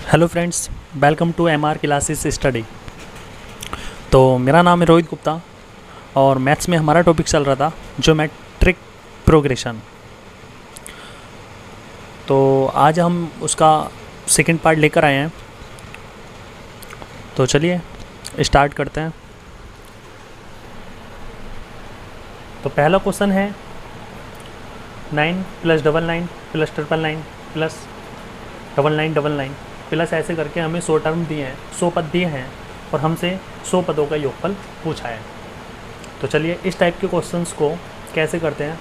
Hello friends, welcome to MR classes study. तो मेरा नाम है रोहित गुप्ता और मैथ्स में हमारा टॉपिक चल रहा था ज्योमेट्रिक प्रोग्रेशन। तो आज हम उसका सेकंड पार्ट लेकर आए हैं। तो चलिए स्टार्ट करते हैं। तो पहला क्वेश्चन है 9 + 99 + 999 + 9999 प्लस ऐसे करके हमें 100 टर्म दिए हैं, 100 पद दिए हैं और हमसे 100 पदों का योगफल पूछा है। तो चलिए इस टाइप के क्वेश्चंस को कैसे करते हैं।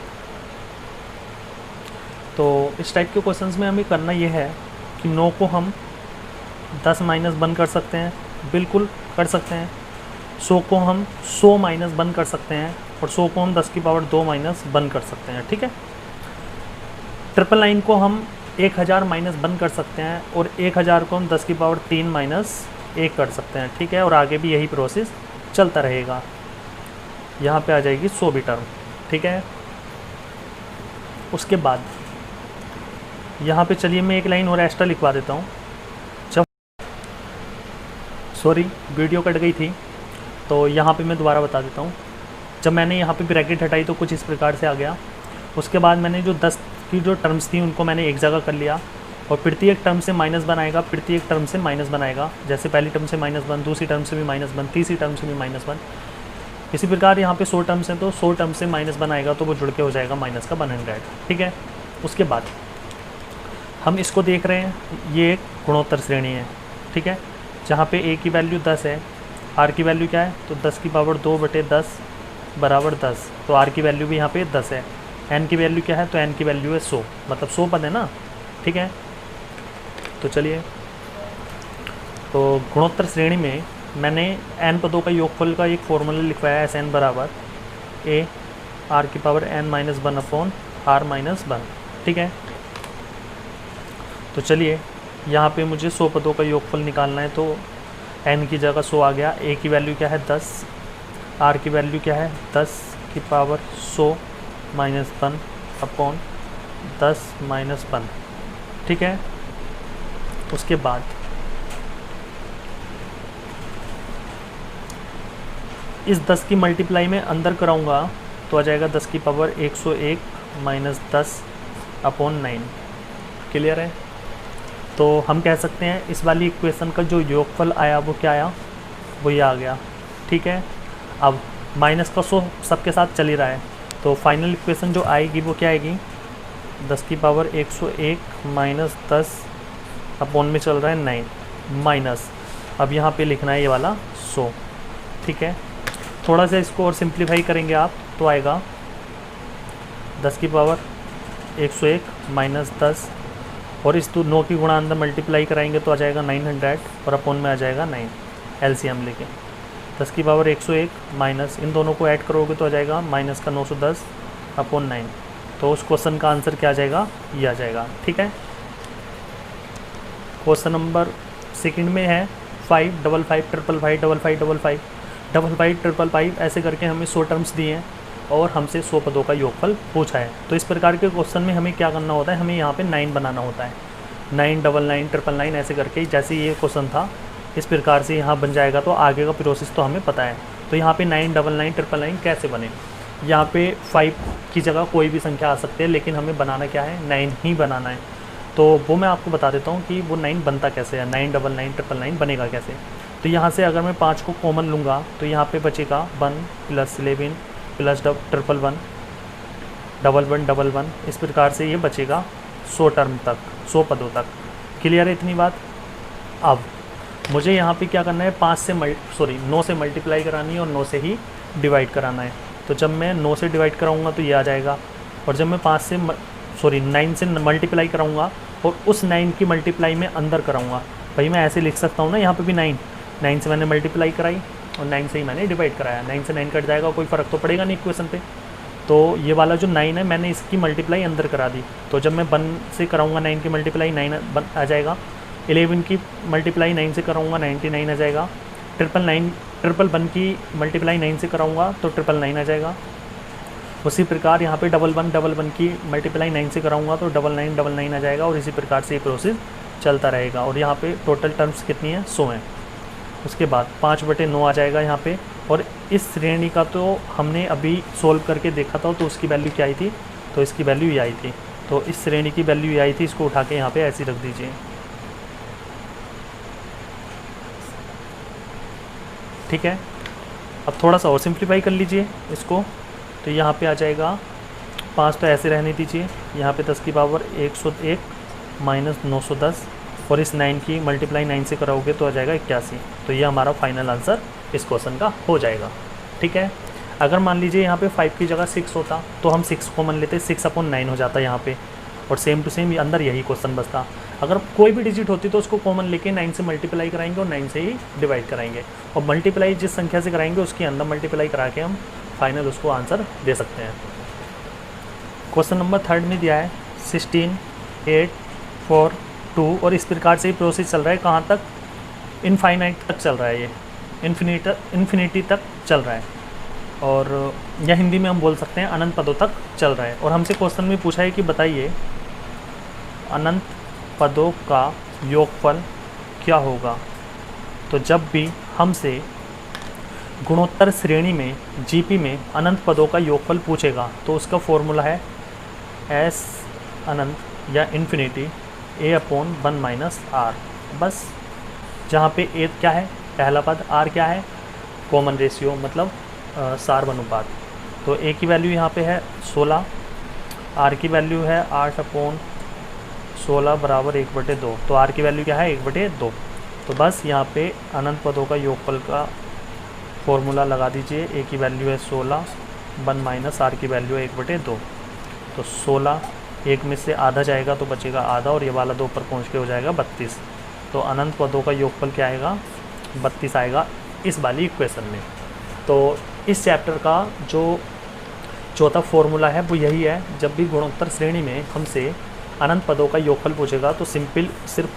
तो इस टाइप के क्वेश्चंस में हमें करना ये है कि 9 को हम 10 माइनस 1 कर सकते हैं, बिल्कुल कर सकते हैं। 100 को हम 100 माइनस 1 कर सकते हैं और 100 को हम 10 की पावर 2 माइनस 1 कर सकते हैं, ठीक है। 999 को हम 1000 माइनस 1 कर सकते हैं और 1000 को हम 10 की पावर 3 माइनस 1 कर सकते हैं, ठीक है। और आगे भी यही प्रोसेस चलता रहेगा। यहाँ पे आ जाएगी 100वीं टर्म, ठीक है। उसके बाद यहाँ पे चलिए मैं एक लाइन और एक्स्ट्रा लिखवा देता हूँ। जब सॉरी वीडियो कट गई थी तो यहाँ पे मैं दोबारा बता देता हूँ। जब मैंने यहाँ पे ब्रैकेट हटाई तो कुछ इस प्रकार से आ गया। उसके बाद मैंने जो 10 की जो टर्म्स थी उनको मैंने एक जगह कर लिया और प्रत्येक टर्म से माइनस बनाएगा, प्रत्येक टर्म से माइनस बनाएगा। जैसे पहली टर्म से -1, दूसरी टर्म से भी -1, तीसरी टर्म से भी -1। इसी प्रकार यहाँ पे 100 टर्म्स हैं तो 100 टर्म से माइनस बनाएगा तो वो जुड़ के हो जाएगा माइनस का 100, ठीक है। उसके बाद हम इसको देख रहे हैं, ये एक गुणोत्तर श्रेणी है, ठीक है, जहाँ पे a की वैल्यू 10 है, r की वैल्यू क्या है तो 10 की पावर 2/10 बराबर 10। तो r की वैल्यू भी यहाँ पे 10 है। n की वैल्यू क्या है तो n की वैल्यू है 100, मतलब 100 पद है ना, ठीक है। तो चलिए, तो गुणोत्तर श्रेणी में मैंने n पदों का योगफल का एक फॉर्मूला लिखवाया है, Sn बराबर a r की पावर n-1/r-1, ठीक है। तो चलिए यहाँ पे मुझे 100 पदों का योगफल निकालना है। तो n की जगह 100 आ गया, a की वैल्यू क्या है 10, r की वैल्यू क्या है 10 की पावर 100 -1/10 -1, ठीक है। उसके बाद इस 10 की मल्टीप्लाई में अंदर कराऊंगा तो आ जाएगा 10 की पावर 101 -10/9। क्लियर है। तो हम कह सकते हैं इस वाली इक्वेशन का जो योगफल आया वो क्या आया, वो ये आ गया, ठीक है। अब माइनस का 100 सबके साथ चल ही रहा है तो फाइनल इक्वेशन जो आएगी वो क्या आएगी, 10 की पावर 101 -10 में चल रहा है 9 माइनस, अब यहाँ पे लिखना है ये वाला 100, ठीक है। थोड़ा सा इसको और सिंप्लीफाई करेंगे आप तो आएगा 10 की पावर 101 -10 और इस 9 की गुणा अंदर मल्टीप्लाई कराएंगे तो आ जाएगा 900 और अपॉन में आ जाएगा 9, एलसीएम लेके 10 की पावर 101 माइनस इन दोनों को ऐड करोगे तो आ जाएगा माइनस का 910/9। तो उस क्वेश्चन का आंसर क्या आ जाएगा, ये आ जाएगा, ठीक है। क्वेश्चन नंबर सेकंड में है 5 5 5 5 5 5 5 5 5 5 5 ऐसे करके हमें 100 टर्म्स दिए हैं और हमसे 100 पदों का योगफल पूछा है। तो इस प्रकार के क्वेश्चन में हमें क्या करना होता है, हमें यहाँ पे 9 बनाना होता है, 9 99 999 ऐसे करके। जैसे ये क्वेश्चन था इस प्रकार से यहाँ बन जाएगा तो आगे का प्रोसेस तो हमें पता है। तो यहाँ पे 9 99 999 कैसे बने, यहाँ पे 5 की जगह कोई भी संख्या आ सकती है लेकिन हमें बनाना क्या है, 9 ही बनाना है। तो वो मैं आपको बता देता हूँ कि वो 9 बनता कैसे है, 9 99 999 बनेगा कैसे। तो यहाँ से अगर मैं 5 को कॉमन लूँगा तो यहाँ पे बचेगा 1 + 11 + 111 11 इस प्रकार से ये बचेगा 100 टर्म तक, 100 पदों तक। क्लियर है इतनी बात। अब मुझे यहाँ पे क्या करना है, 9 से मल्टीप्लाई करानी है और 9 से ही डिवाइड कराना है। तो जब मैं 9 से डिवाइड कराऊंगा तो ये आ जाएगा और जब मैं 9 से मल्टीप्लाई कराऊंगा और उस 9 की मल्टीप्लाई में अंदर कराऊंगा, भाई मैं ऐसे लिख सकता हूँ ना, यहाँ पे भी 9 से मैंने मल्टीप्लाई कराई और 9 से ही मैंने डिवाइड कराया, 9 से 9 कट जाएगा, कोई फ़र्क तो पड़ेगा नहीं इक्वेशन पे। तो ये वाला जो 9 है मैंने इसकी मल्टीप्लाई अंदर करा दी। तो जब मैं 1 से कराऊंगा 9 की मल्टीप्लाई 9 आ जाएगा, 11 की मल्टीप्लाई 9 से कराऊंगा 99 आ जाएगा, 111 की मल्टीप्लाई 9 से कराऊंगा तो 999 आ जाएगा। उसी प्रकार यहाँ पे 11 की मल्टीप्लाई 9 से कराऊंगा तो 9999 आ जाएगा और इसी प्रकार से ये प्रोसेस चलता रहेगा। और यहाँ पे टोटल टर्म्स कितनी है, 100 हैं। उसके बाद 5/9 आ जाएगा यहाँ पे। और इस श्रेणी का तो हमने अभी सोल्व करके देखा था, तो उसकी वैल्यू क्या आई थी, तो इसकी वैल्यू ये आई थी। तो इस श्रेणी की वैल्यू ये आई थी, इसको उठा के यहाँ पे ऐसी रख दीजिए। ठीक है, अब थोड़ा सा और सिंप्लीफाई कर लीजिए इसको। तो यहाँ पे आ जाएगा 5 तो ऐसे रहने दीजिए, यहाँ पे 10 की पावर 101 माइनस 910, और इस 9 की मल्टीप्लाई 9 से कराओगे तो आ जाएगा 81। तो ये हमारा फाइनल आंसर इस क्वेश्चन का हो जाएगा। ठीक है, अगर मान लीजिए यहाँ पे 5 की जगह 6 होता तो हम 6 कॉमन लेते, 6/9 हो जाता यहाँ पे, और सेम टू सेम अंदर यही क्वेश्चन बचता। अगर कोई भी डिजिट होती तो उसको कॉमन लेके 9 से मल्टीप्लाई कराएंगे और 9 से ही डिवाइड कराएंगे, और मल्टीप्लाई जिस संख्या से कराएंगे उसके अंदर मल्टीप्लाई करा के हम फाइनल उसको आंसर दे सकते हैं। क्वेश्चन नंबर 3 में दिया है 16, 8, 4, 2, और इस प्रकार से ही प्रोसेस चल रहा है। कहाँ तक, इनफाइनाइट तक चल रहा है, ये इन्फिनिटी तक चल रहा है, और या हिंदी में हम बोल सकते हैं अनंत पदों तक चल रहा है। और हमसे क्वेश्चन में पूछा है कि बताइए अनंत पदों का योगफल क्या होगा। तो जब भी हमसे गुणोत्तर श्रेणी में जीपी में अनंत पदों का योगफल पूछेगा तो उसका फॉर्मूला है एस अनंत या इन्फिनिटी a/1 - r। बस जहाँ पे ए क्या है, पहला पद, आर क्या है, कॉमन रेशियो मतलब सार अनुपात। तो ए की वैल्यू यहाँ पे है 16, आर की वैल्यू है 8/16 बराबर 1/2। तो आर की वैल्यू क्या है, 1/2। तो बस यहाँ पे अनंत पदों का योगफल का फॉर्मूला लगा दीजिए। ए की वैल्यू है 16, 1 - आर की वैल्यू है 1/2। तो 16, 1 में से आधा जाएगा तो बचेगा आधा, और ये वाला 2 पर पहुँच के हो जाएगा 32। तो अनंत पदों का योगफल क्या आएगा, 32 आएगा इस वाली इक्वेशन में। तो इस चैप्टर का जो चौथा फॉर्मूला है वो यही है। जब भी गुणोत्तर श्रेणी में हमसे अनंत पदों का योगफल पूछेगा तो सिंपल सिर्फ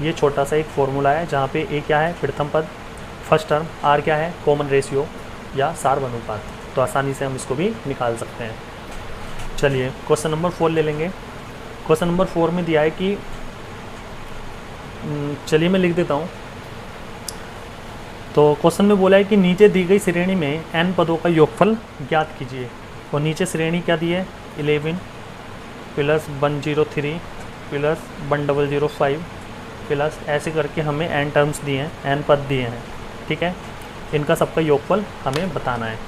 ये छोटा सा एक फॉर्मूला है, जहाँ पे ए क्या है, प्रथम पद, फर्स्ट टर्म, आर क्या है, कॉमन रेशियो या सार अनुपात। तो आसानी से हम इसको भी निकाल सकते हैं। चलिए क्वेश्चन नंबर 4 ले लेंगे। क्वेश्चन नंबर 4 में दिया है कि चलिए मैं लिख देता हूँ। तो क्वेश्चन में बोला है कि नीचे दी गई श्रेणी में n पदों का योगफल ज्ञात कीजिए। और नीचे श्रेणी क्या दी है, 11 प्लस 103 प्लस 1005 प्लस ऐसे करके हमें n टर्म्स दिए हैं, n पद दिए हैं। ठीक है, इनका सबका योगफल हमें बताना है।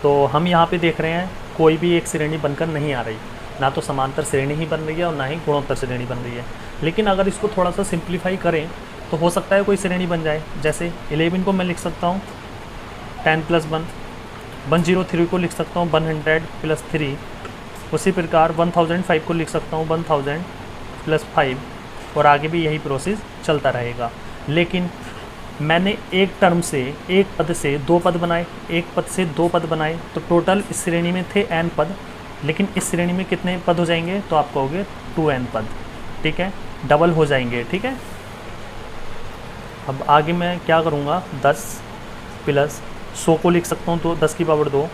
तो हम यहाँ पे देख रहे हैं कोई भी एक श्रेणी बनकर नहीं आ रही, ना तो समांतर श्रेणी ही बन रही है और ना ही गुणोत्तर श्रेणी बन रही है। लेकिन अगर इसको थोड़ा सा सिंप्लीफाई करें तो हो सकता है कोई श्रेणी बन जाए। जैसे 11 को मैं लिख सकता हूँ 10 + 1, 103 को लिख सकता हूँ 100 + 3, उसी प्रकार 1005 को लिख सकता हूँ 1000 + 5, और आगे भी यही प्रोसेस चलता रहेगा। लेकिन मैंने एक टर्म से, एक पद से 2 पद बनाए, एक पद से 2 पद बनाए, तो टोटल इस श्रेणी में थे n पद। लेकिन इस श्रेणी में कितने पद हो जाएंगे, तो आप कहोगे 2n पद। ठीक है, डबल हो जाएंगे। ठीक है, अब आगे मैं क्या करूँगा, 10 प्लस 100 को लिख सकता हूँ तो 10 की पावर 2,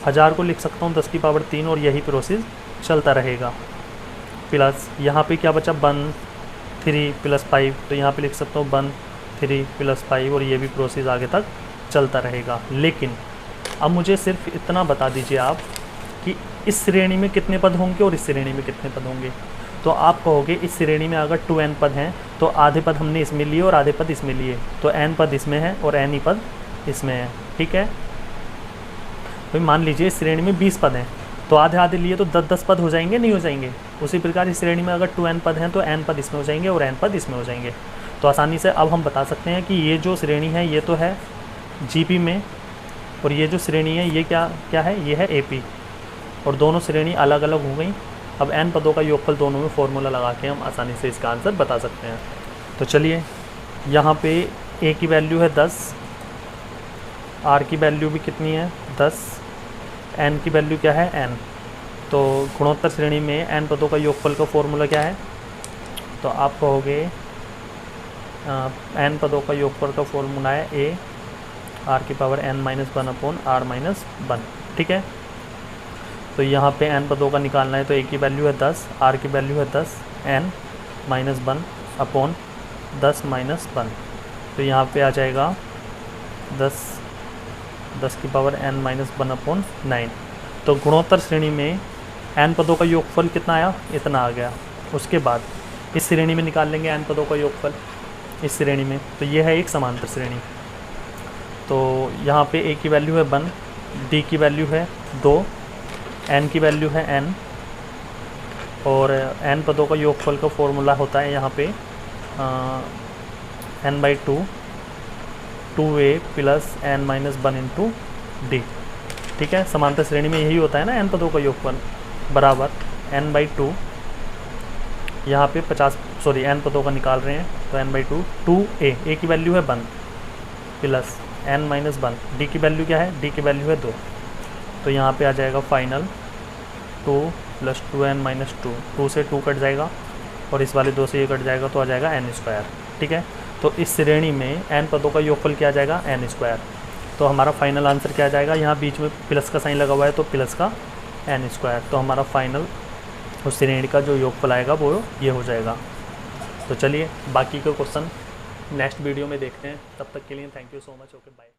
1000 को लिख सकता हूँ 10 की पावर 3, और यही प्रोसेस चलता रहेगा। प्लस यहाँ पे क्या बचा, 1 3 + 5, तो यहाँ पे लिख सकता हूँ 1 3 + 5, और ये भी प्रोसेस आगे तक चलता रहेगा। लेकिन अब मुझे सिर्फ इतना बता दीजिए आप कि इस श्रेणी में कितने पद होंगे और इस श्रेणी में कितने पद होंगे। तो आप कहोगे इस श्रेणी में अगर 2n पद हैं तो आधे पद हमने इसमें लिए और आधे पद इसमें लिए, तो n पद इसमें है और n ही पद इसमें है। ठीक है, तो मान लीजिए इस श्रेणी में 20 पद हैं तो आधे आधे लिए तो 10-10 पद हो जाएंगे, नहीं हो जाएंगे। उसी प्रकार इस श्रेणी में अगर 2n पद हैं तो n पद इसमें हो जाएंगे और n पद इसमें हो जाएंगे। तो आसानी से अब हम बता सकते हैं कि ये जो श्रेणी है ये तो है जीपी में, और ये जो श्रेणी है ये क्या है, ये है एपी, और दोनों श्रेणी अलग अलग हो गई। अब n पदों का योगफल दोनों में फॉर्मूला लगा के हम आसानी से इसका आंसर बता सकते हैं। तो चलिए यहाँ पे a की वैल्यू है 10, r की वैल्यू भी कितनी है 10, n की वैल्यू क्या है n। तो गुणोत्तर श्रेणी में n पदों का योगफल का फॉर्मूला क्या है, तो आप कहोगे n पदों का योगफल का फॉर्मूला है a r की पावर n - 1/r - 1। ठीक है, तो यहाँ पे n पदों का निकालना है तो a की वैल्यू है 10, r की वैल्यू है 10, n माइनस 1 अपॉन 10 माइनस 1। तो यहाँ पे आ जाएगा 10 की पावर n माइनस 1 अपॉन 9। तो गुणोत्तर श्रेणी में n पदों का योगफल कितना आया, इतना आ गया। उसके बाद इस श्रेणी में निकाल लेंगे n पदों का योगफल इस श्रेणी में, तो ये है एक समांतर श्रेणी। तो यहाँ पे a की वैल्यू है 1, d की वैल्यू है 2, n की वैल्यू है n, और n पदों का योगफल का फॉर्मूला होता है यहाँ पे n/2 2a plus n minus 1 into D. ठीक है, समांतर श्रेणी में यही होता है ना, n पदों का योगफल बराबर n/2, यहाँ पे n पदों का निकाल रहे हैं तो n/2 2a की वैल्यू है 1 प्लस n माइनस 1, डी की वैल्यू क्या है, डी की वैल्यू है 2। तो यहाँ पे आ जाएगा फाइनल 2 प्लस 2n माइनस 2, 2 से 2 कट जाएगा और इस वाले 2 से ये कट जाएगा तो आ जाएगा n²। ठीक है, तो इस श्रेणी में n पदों का योगफल क्या आ जाएगा, n²। तो हमारा फाइनल आंसर क्या आ जाएगा, यहाँ बीच में प्लस का साइन लगा हुआ है तो प्लस का n²। तो हमारा फाइनल उस श्रेणी का जो योगफल आएगा वो ये हो जाएगा। तो चलिए बाकी के क्वेश्चन नेक्स्ट वीडियो में देखते हैं। तब तक के लिए thank you so much. Okay bye.